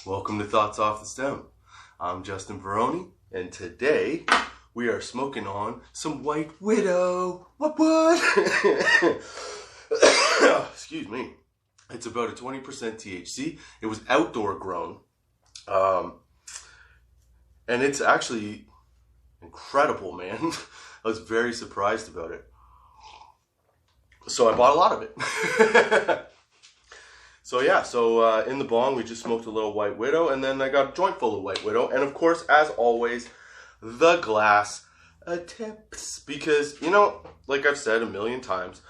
Welcome to Thoughts Off the Stem. I'm Justin Barone, and today we are smoking on some White Widow. What? Excuse me. It's about a 20% THC. It was outdoor grown. And it's actually incredible, man. I was very surprised about it. So I bought a lot of it. So in the bong, we just smoked a little White Widow, and then I got a joint full of White Widow, and of course, as always, the glass of tips, because, like I've said a million times,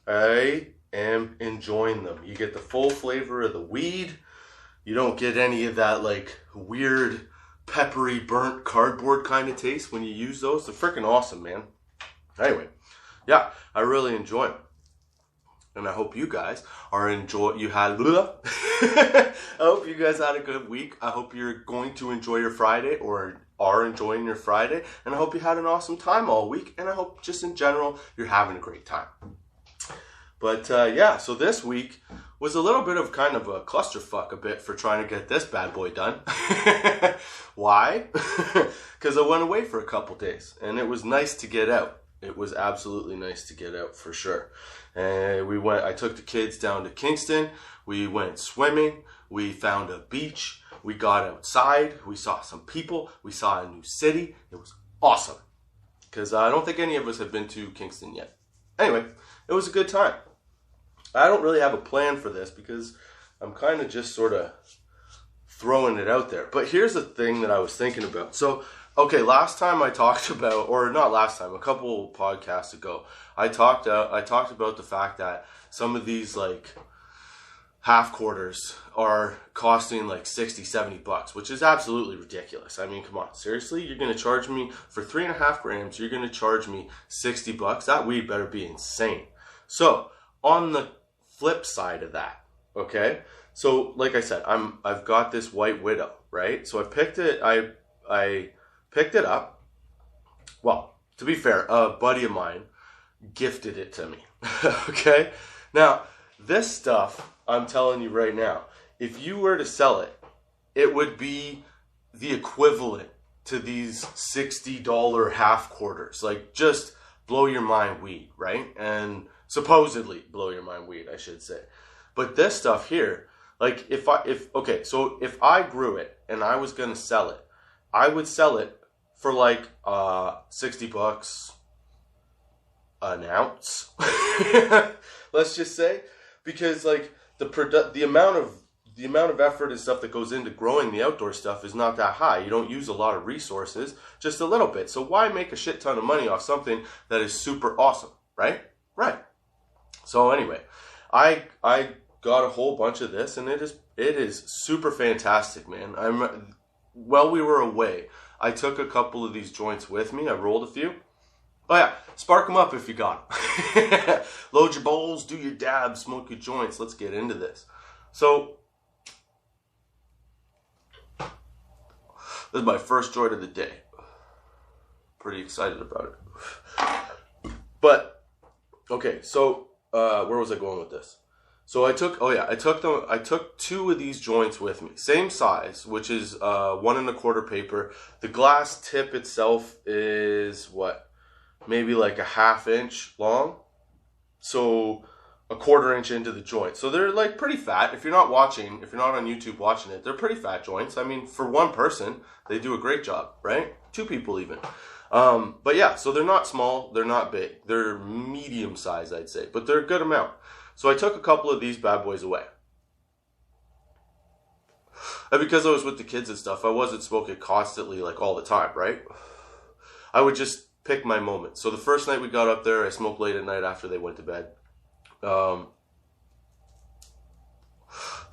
I am enjoying them. You get the full flavor of the weed, you don't get any of that, weird, peppery, burnt cardboard kind of taste when you use those. They're freaking awesome, man. Anyway, I really enjoy them. And I hope you guys I hope you guys had a good week. I hope you're going to enjoy your Friday or are enjoying your Friday. And I hope you had an awesome time all week. And I hope just in general, you're having a great time. But so this week was a little bit of kind of a clusterfuck a bit for trying to get this bad boy done. Why? Because I went away for a couple days and it was nice to get out. It was absolutely nice to get out for sure. And I took the kids down to Kingston. We went swimming. We found a beach. We got outside. We saw some people. We saw a new city. It was awesome. Because I don't think any of us have been to Kingston yet. Anyway, it was a good time. I don't really have a plan for this because I'm kind of just sort of throwing it out there. But here's the thing that I was thinking about. So, okay, last time I talked about, or not last time, a couple podcasts ago, I talked about the fact that some of these half quarters are costing $60-$70, which is absolutely ridiculous. I mean, come on, seriously? You're going to charge me for 3.5 grams, you're going to charge me $60? That weed better be insane. So, on the flip side of that, okay? So, like I said, I've got this White Widow, right? So I picked it up. Well, to be fair, a buddy of mine gifted it to me. Okay? Now, this stuff, I'm telling you right now, if you were to sell it, it would be the equivalent to these $60 half quarters. Just blow your mind weed, right? And supposedly blow your mind weed, I should say. But this stuff here, if I grew it and I was going to sell it, I would sell it for $60 an ounce. Let's just say, because the amount of effort and stuff that goes into growing the outdoor stuff is not that high. You don't use a lot of resources, just a little bit. So why make a shit ton of money off something that is super awesome, right? Right. So anyway, I got a whole bunch of this, and it is super fantastic, man. While we were away, I took a couple of these joints with me. I rolled a few. Oh yeah, spark them up if you got them. Load your bowls, do your dabs, smoke your joints. Let's get into this. So, this is my first joint of the day. Pretty excited about it. But, okay, so where was I going with this? So I took 2 of these joints with me. Same size, which is 1 1/4 paper. The glass tip itself is maybe a 1/2 inch long. So a 1/4 inch into the joint. So they're pretty fat. If you're not on YouTube watching it, they're pretty fat joints. I mean, for one person, they do a great job, right? 2 people even. But yeah, so they're not small, they're not big. They're medium size, I'd say, but they're a good amount. So I took a couple of these bad boys away. And because I was with the kids and stuff, I wasn't smoking constantly all the time, right? I would just pick my moment. So the first night we got up there, I smoked late at night after they went to bed. The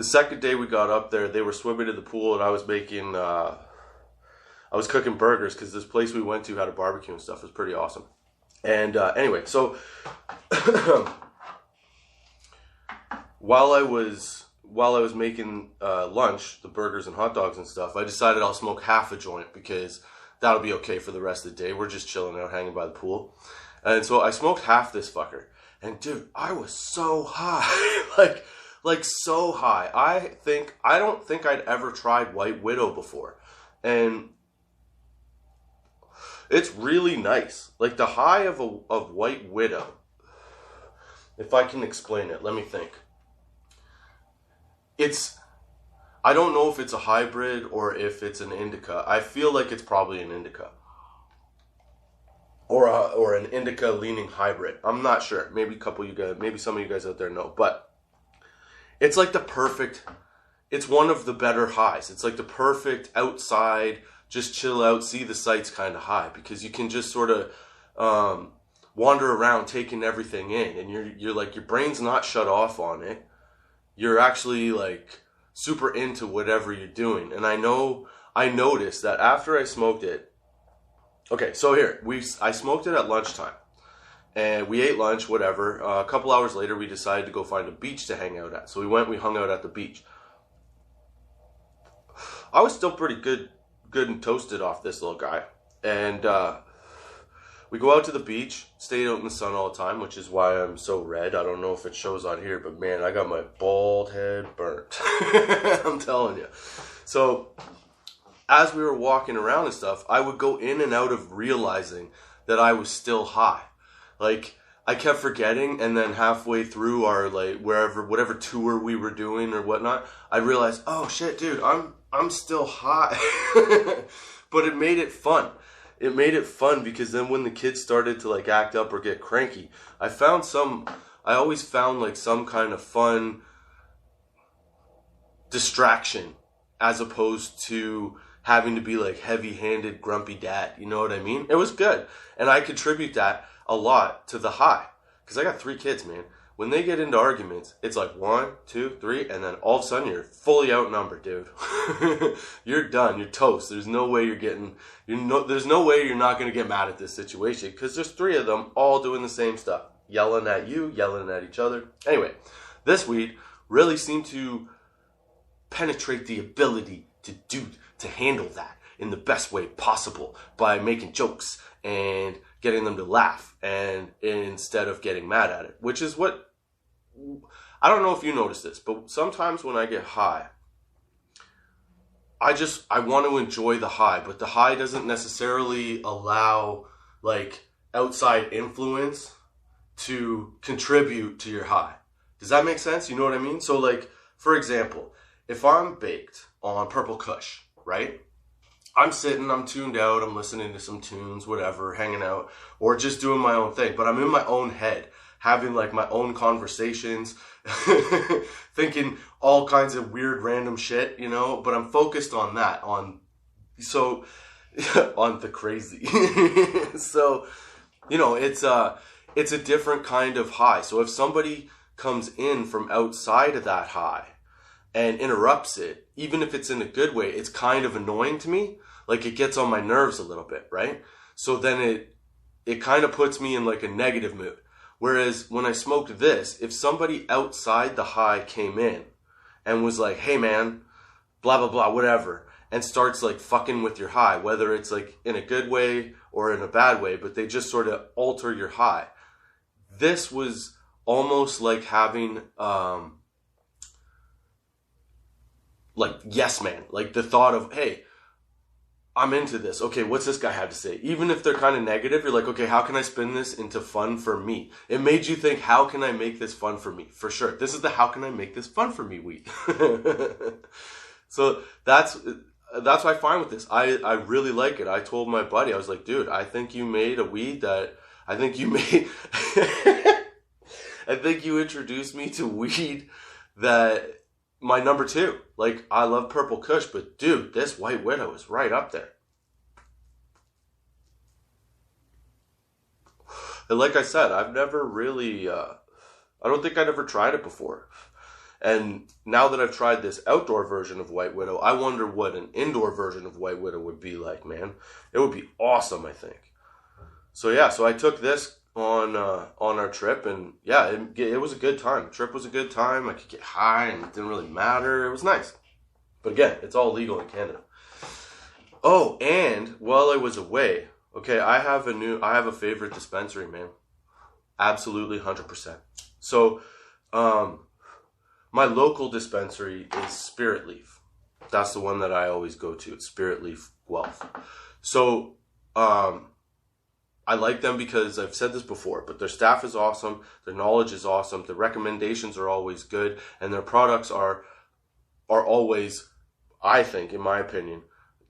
second day we got up there, they were swimming in the pool, and I was cooking burgers because this place we went to had a barbecue and stuff. It was pretty awesome. And anyway, so while I was making lunch, the burgers and hot dogs and stuff, I decided I'll smoke half a joint because that'll be okay for the rest of the day. We're just chilling out, hanging by the pool. And so I smoked half this fucker. And dude, I was so high. like so high. I don't think I'd ever tried White Widow before. And it's really nice. Like the high of White Widow. If I can explain it, let me think. I don't know if it's a hybrid or if it's an indica. I feel like it's probably an indica. Or an indica leaning hybrid. I'm not sure. Maybe some of you guys out there know. But it's like it's one of the better highs. It's like the perfect outside, just chill out, see the sights kind of high. Because you can just sort of wander around taking everything in. And you're like, your brain's not shut off on it. You're actually like super into whatever you're doing. And I noticed that after I smoked it, okay, so here, I smoked it at lunchtime, and we ate lunch, whatever. A couple hours later, we decided to go find a beach to hang out at. So we hung out at the beach. I was still pretty good and toasted off this little guy. And we go out to the beach, stayed out in the sun all the time, which is why I'm so red. I don't know if it shows on here, but man, I got my bald head burnt. I'm telling you. So as we were walking around and stuff, I would go in and out of realizing that I was still high. Like, I kept forgetting, and then halfway through our, like, whatever tour we were doing or whatnot, I realized, oh shit, dude, I'm still high. But it made it fun. It made it fun because then when the kids started to, like, act up or get cranky, I always found, like, some kind of fun distraction as opposed to having to be like heavy-handed, grumpy dad. You know what I mean? It was good. And I contribute that a lot to the high. Because I got 3 kids, man. When they get into arguments, it's like 1, 2, 3, and then all of a sudden you're fully outnumbered, dude. You're done. You're toast. There's no way there's no way you're not going to get mad at this situation. Because there's 3 of them all doing the same stuff. Yelling at you, yelling at each other. Anyway, this weed really seemed to penetrate the ability to handle that in the best way possible by making jokes and getting them to laugh and instead of getting mad at it, which is what, I don't know if you notice this, but sometimes when I get high, I want to enjoy the high, but the high doesn't necessarily allow like outside influence to contribute to your high. Does that make sense? You know what I mean? So like, for example, if I'm baked on Purple Kush, right? I'm sitting, I'm tuned out, I'm listening to some tunes, whatever, hanging out, or just doing my own thing. But I'm in my own head, having like my own conversations, thinking all kinds of weird random shit, you know? But I'm focused on that, on the crazy. So, you know, it's a different kind of high. So if somebody comes in from outside of that high and interrupts it, even if it's in a good way, it's kind of annoying to me. Like, it gets on my nerves a little bit, right? So then it kind of puts me in like a negative mood. Whereas when I smoked this, if somebody outside the high came in and was like, hey man, blah, blah, blah, whatever, and starts like fucking with your high, whether it's like in a good way or in a bad way, but they just sort of alter your high. This was almost like having, like, yes man, like the thought of, hey, I'm into this. Okay, what's this guy have to say? Even if they're kind of negative, you're like, okay, how can I spin this into fun for me? It made you think, how can I make this fun for me? For sure. This is the how can I make this fun for me weed. So that's what I find with this. I really like it. I told my buddy, I was like, dude, I think you made a weed that, I think you introduced me to weed that my number 2. Like, I love Purple Kush, but dude, this White Widow is right up there. And like I said, I've never really, I don't think I'd ever tried it before. And now that I've tried this outdoor version of White Widow, I wonder what an indoor version of White Widow would be like, man. It would be awesome, I think. So yeah, so I took this on our trip, and yeah, it was a good time. The trip was a good time. I could get high, and it didn't really matter. It was nice. But again, it's all legal in Canada. Oh, and while I was away, okay, I have a favorite dispensary, man. Absolutely, 100%. So, my local dispensary is Spirit Leaf. That's the one that I always go to. It's Spirit Leaf Guelph. So I like them because I've said this before, but their staff is awesome, their knowledge is awesome, their recommendations are always good, and their products are always, I think, in my opinion,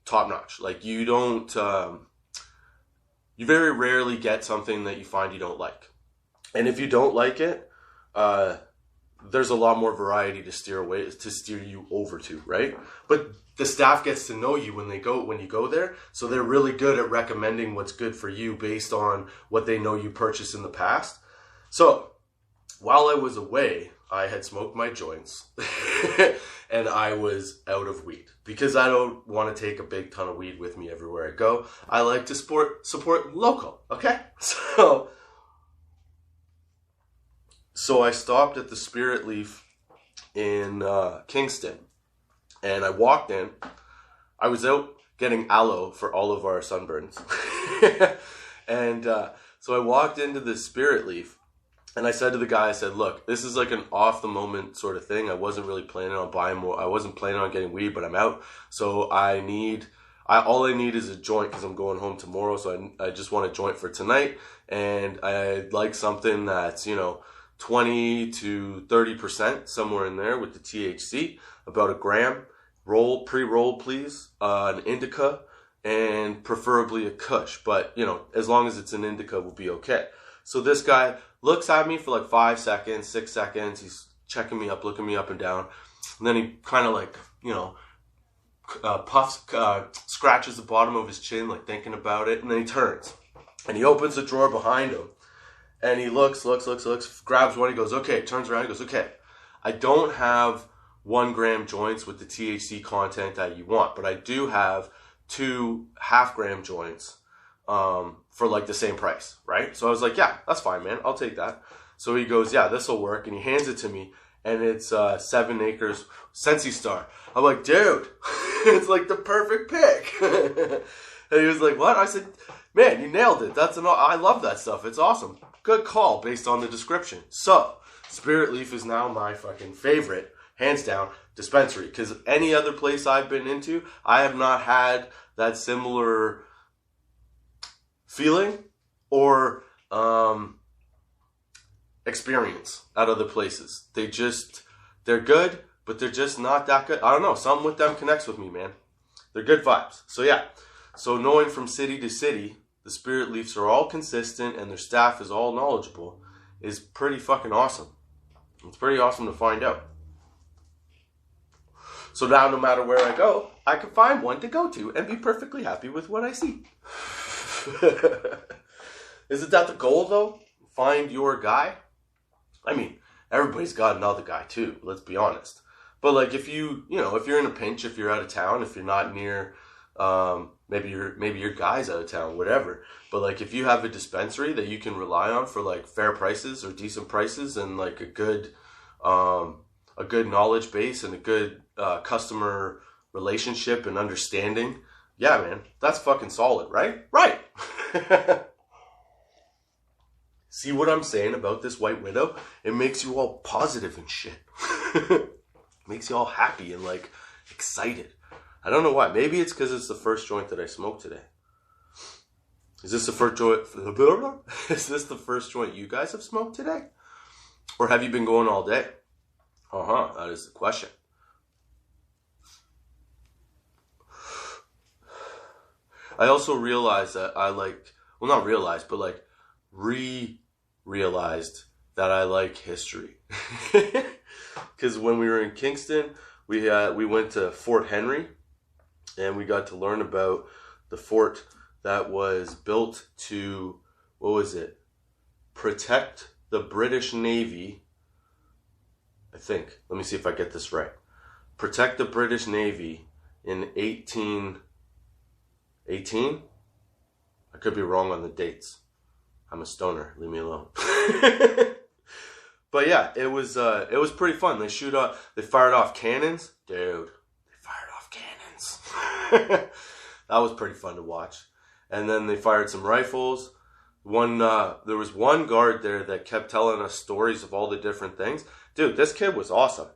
top notch. Like you don't, you very rarely get something that you find you don't like. And if you don't like it, there's a lot more variety to steer you over to, right? But the staff gets to know you when you go there, so they're really good at recommending what's good for you based on what they know you purchased in the past. So while I was away, I had smoked my joints and I was out of weed because I don't want to take a big ton of weed with me everywhere I go. I like to support local, okay? So I stopped at the Spirit Leaf in Kingston, and I walked in. I was out getting aloe for all of our sunburns. And so I walked into the Spirit Leaf, and I said to the guy, I said, look, this is like an off-the-moment sort of thing. I wasn't really planning on buying more. I wasn't planning on getting weed, but I'm out. So all I need is a joint because I'm going home tomorrow. So I just want a joint for tonight, and I'd like something that's, 20 to 30%, somewhere in there with the THC, about a gram. Pre-roll, please. An indica, and preferably a kush. But, as long as it's an indica, will be okay. So this guy looks at me for like 5 seconds, 6 seconds. He's checking me up, looking me up and down. And then he kind of like, puffs, scratches the bottom of his chin, like thinking about it. And then he turns. And he opens the drawer behind him. And he looks, grabs one, he goes, okay, turns around, he goes, okay, I don't have 1 gram joints with the THC content that you want, but I do have 2 half-gram joints for like the same price, right? So I was like, yeah, that's fine, man, I'll take that. So he goes, yeah, this will work, and he hands it to me, and it's 7 Acres Sensi Star. I'm like, dude, it's like the perfect pick. And he was like, what? I said, man, you nailed it. I love that stuff. It's awesome. Good call based on the description. So, Spirit Leaf is now my fucking favorite, hands down, dispensary. Because any other place I've been into, I have not had that similar feeling or experience at other places. They're good, but they're just not that good. I don't know. Something with them connects with me, man. They're good vibes. So, yeah. So, knowing from city to city, the Spirit Leafs are all consistent and their staff is all knowledgeable is pretty fucking awesome. It's pretty awesome to find out. So now no matter where I go, I can find one to go to and be perfectly happy with what I see. Isn't that the goal though? Find your guy? I mean, everybody's got another guy too, let's be honest. But like if if you're in a pinch, if you're out of town, if you're not near maybe your guy's out of town, whatever. But like if you have a dispensary that you can rely on for like fair prices or decent prices and like a good knowledge base and a good customer relationship and understanding, yeah, man, that's fucking solid, right? Right. See what I'm saying about this White Widow? It makes you all positive and shit. Makes you all happy and like excited. I don't know why. Maybe it's because it's the first joint that I smoked today. Is this the first joint? Is this the first joint you guys have smoked today? Or have you been going all day? That is the question. I also realized that realized that I like history. Because when we were in Kingston, we went to Fort Henry, and we got to learn about the fort that was built to, protect the British Navy, I think. Let me see if I get this right. Protect the British Navy in 1818? I could be wrong on the dates. I'm a stoner. Leave me alone. But yeah, it was pretty fun. They fired off cannons. Dude, they fired off cannons. That was pretty fun to watch. And then they fired some rifles. There was one guard there that kept telling us stories of all the different things. Dude, this kid was awesome.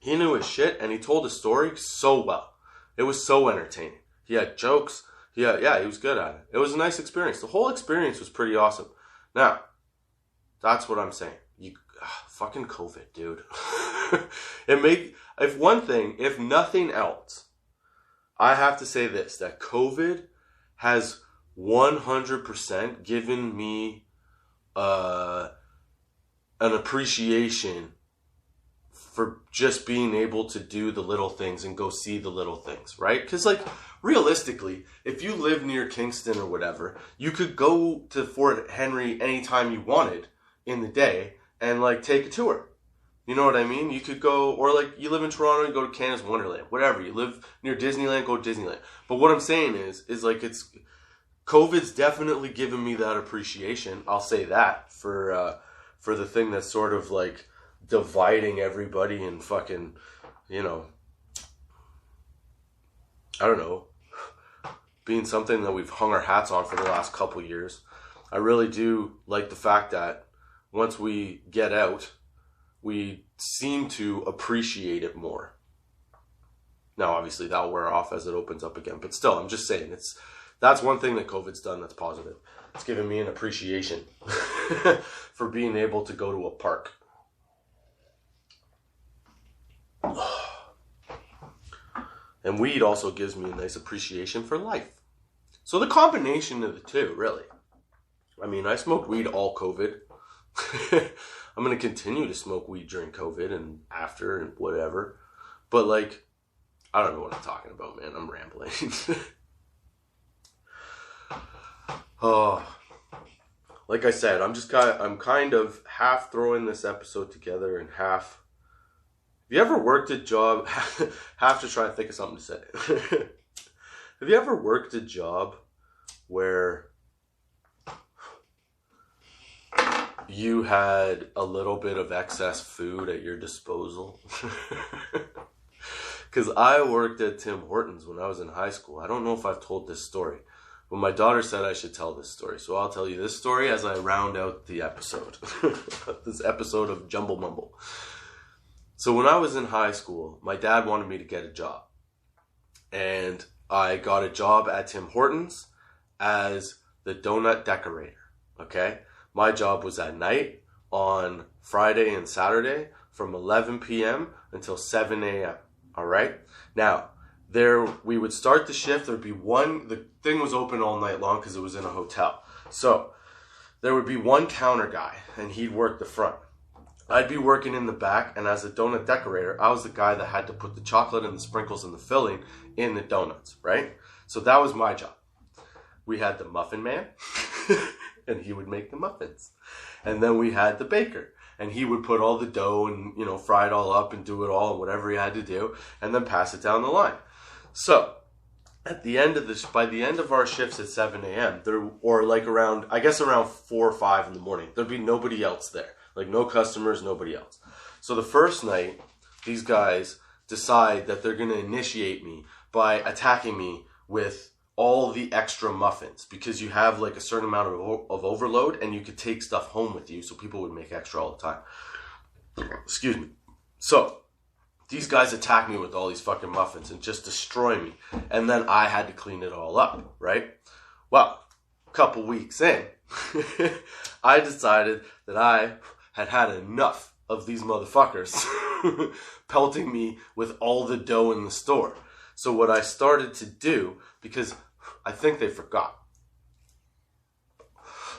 He knew his shit, and he told his story so well. It was so entertaining. He had jokes. He was good at it. It was a nice experience. The whole experience was pretty awesome. Now, that's what I'm saying. Fucking COVID, dude. If nothing else, I have to say this, that COVID has 100% given me an appreciation for just being able to do the little things and go see the little things, right? Because, like, realistically, if you live near Kingston or whatever, you could go to Fort Henry anytime you wanted in the day and, like, take a tour. You know what I mean? You could go, or, like, you live in Toronto and go to Canada's Wonderland, whatever. You live near Disneyland, go to Disneyland. But what I'm saying is like, COVID's definitely given me that appreciation. I'll say that for the thing that's sort of, like, dividing everybody and fucking, you know, I don't know, being something that we've hung our hats on for the last couple years. I really do like the fact that once we get out, we seem to appreciate it more. Now, obviously, that'll wear off as it opens up again, but still, I'm just saying, that's one thing that COVID's done that's positive. It's given me an appreciation for being able to go to a park. And weed also gives me a nice appreciation for life. So the combination of the two, really. I mean, I smoked weed all COVID. I'm going to continue to smoke weed during COVID and after and whatever. But, like, I don't know what I'm talking about, man. I'm rambling. Like I said, I'm kind of half throwing this episode together and half. Have you ever worked a job? Have to try and think of something to say. Have you ever worked a job where you had a little bit of excess food at your disposal? Because I worked at Tim Hortons when I was in high school. I don't know if I've told this story, but my daughter said I should tell this story. So I'll tell you this story as I round out the episode. This episode of Jumble Mumble. So when I was in high school, my dad wanted me to get a job. And I got a job at Tim Hortons as the donut decorator, okay? My job was at night on Friday and Saturday from 11 p.m. until 7 a.m., all right? Now, we would start the shift. There'd be the thing was open all night long because it was in a hotel. So there would be one counter guy, and he'd work the front. I'd be working in the back, and as a donut decorator, I was the guy that had to put the chocolate and the sprinkles and the filling in the donuts, right? So that was my job. We had the muffin man, and he would make the muffins. And then we had the baker, and he would put all the dough and, you know, fry it all up and do it all and whatever he had to do, and then pass it down the line. So by the end of our shifts at 7 a.m., around 4 or 5 in the morning, there'd be nobody else there. Like, no customers, nobody else. So the first night, these guys decide that they're going to initiate me by attacking me with all the extra muffins, because you have, like, a certain amount of overload, and you could take stuff home with you, so people would make extra all the time. Excuse me. So these guys attack me with all these fucking muffins and just destroy me. And then I had to clean it all up, right? Well, a couple weeks in, I decided that I had enough of these motherfuckers pelting me with all the dough in the store. So what I started to do, because I think they forgot,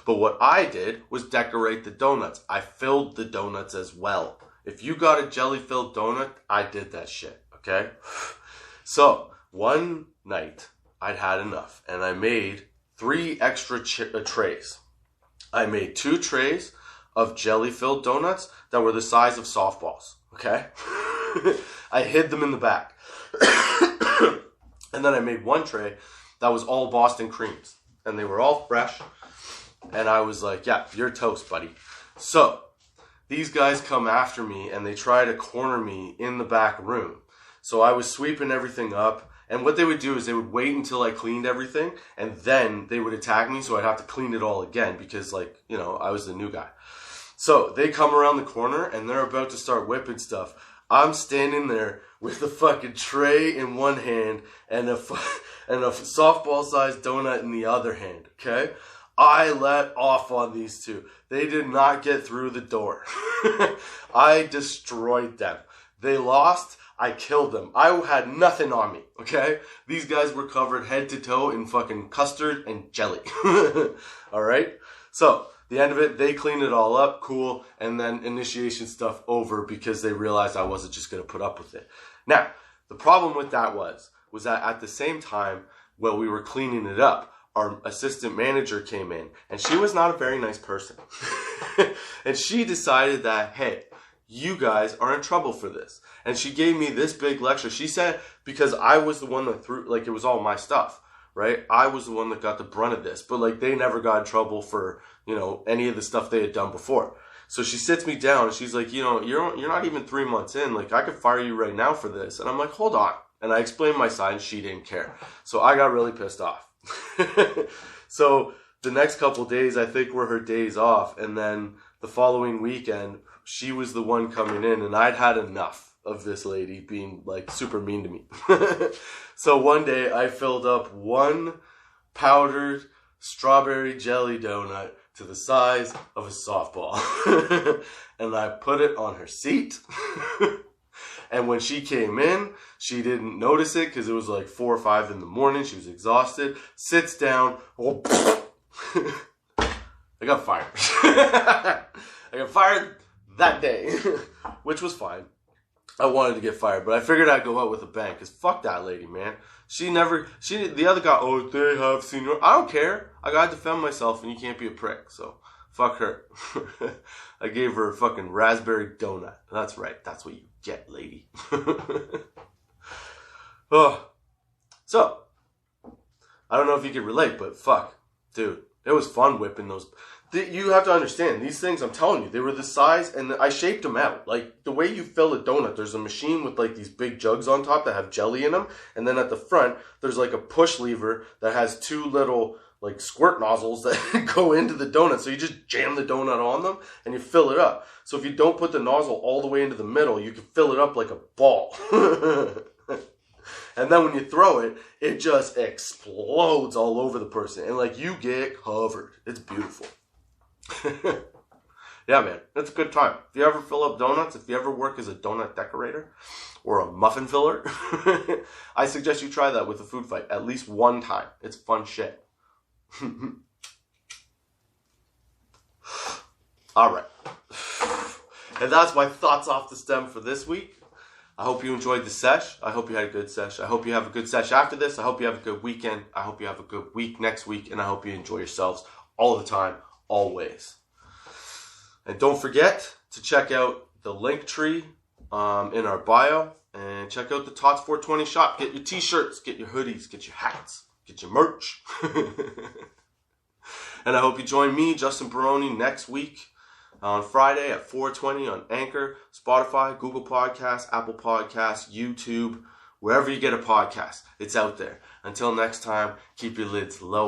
but what I did was decorate the donuts. I filled the donuts as well. If you got a jelly-filled donut, I did that shit, okay? So one night, I'd had enough, and I made 3 extra trays. I made 2 trays of jelly-filled donuts that were the size of softballs, okay? I hid them in the back. And then I made 1 tray that was all Boston creams. And they were all fresh. And I was like, yeah, you're toast, buddy. So these guys come after me and they try to corner me in the back room. So I was sweeping everything up. And what they would do is they would wait until I cleaned everything, and then they would attack me, so I'd have to clean it all again because, like, you know, I was the new guy. So they come around the corner and they're about to start whipping stuff. I'm standing there with a fucking tray in one hand and a softball-sized donut in the other hand, okay? I let off on these two. They did not get through the door. I destroyed them. They lost. I killed them. I had nothing on me, okay? These guys were covered head to toe in fucking custard and jelly. Alright? So, the end of it, they cleaned it all up, cool, and then initiation stuff over because they realized I wasn't just going to put up with it. Now, the problem with that was that at the same time, while we were cleaning it up, our assistant manager came in, and she was not a very nice person. And she decided that, hey, you guys are in trouble for this. And she gave me this big lecture. She said, because I was the one that threw, like, it was all my stuff, right? I was the one that got the brunt of this. But, like, they never got in trouble for, you know, any of the stuff they had done before. So she sits me down, and she's like, you know, you're not even 3 months in. Like, I could fire you right now for this. And I'm like, hold on. And I explained my side, and she didn't care. So I got really pissed off. So the next couple days, I think, were her days off. And then the following weekend, she was the one coming in, and I'd had enough of this lady being, like, super mean to me. So one day, I filled up one powdered strawberry jelly donut to the size of a softball. And I put it on her seat. And when she came in, she didn't notice it because it was like 4 or 5 in the morning. She was exhausted. Sits down. Oh, I got fired. I got fired that day, which was fine. I wanted to get fired, but I figured I'd go out with a bang because fuck that lady, man. The other guy, oh, they have senior. I don't care. I gotta defend myself, and you can't be a prick, so fuck her. I gave her a fucking raspberry donut. That's right. That's what you get, lady. Oh. So, I don't know if you can relate, but fuck. Dude, it was fun whipping those. You have to understand, these things, I'm telling you, they were the size, and I shaped them out. Like, the way you fill a donut, there's a machine with, like, these big jugs on top that have jelly in them, and then at the front, there's, like, a push lever that has 2 little, like, squirt nozzles that go into the donut. So you just jam the donut on them, and you fill it up. So if you don't put the nozzle all the way into the middle, you can fill it up like a ball. And then when you throw it, it just explodes all over the person. And, like, you get covered. It's beautiful. Yeah, man, it's a good time. If you ever fill up donuts, if you ever work as a donut decorator or a muffin filler, I suggest you try that with a food fight at least one time. It's fun shit. All right. And that's my thoughts off the stem for this week. I hope you enjoyed the sesh. I hope you had a good sesh. I hope you have a good sesh after this. I hope you have a good weekend. I hope you have a good week next week. And I hope you enjoy yourselves all the time, always. And don't forget to check out the link tree in our bio. And check out the Tots 420 shop. Get your t-shirts, get your hoodies, get your hats, get your merch. And I hope you join me, Justin Barone, next week on Friday at 4:20 on Anchor, Spotify, Google Podcasts, Apple Podcasts, YouTube, wherever you get a podcast. It's out there. Until next time, keep your lids low.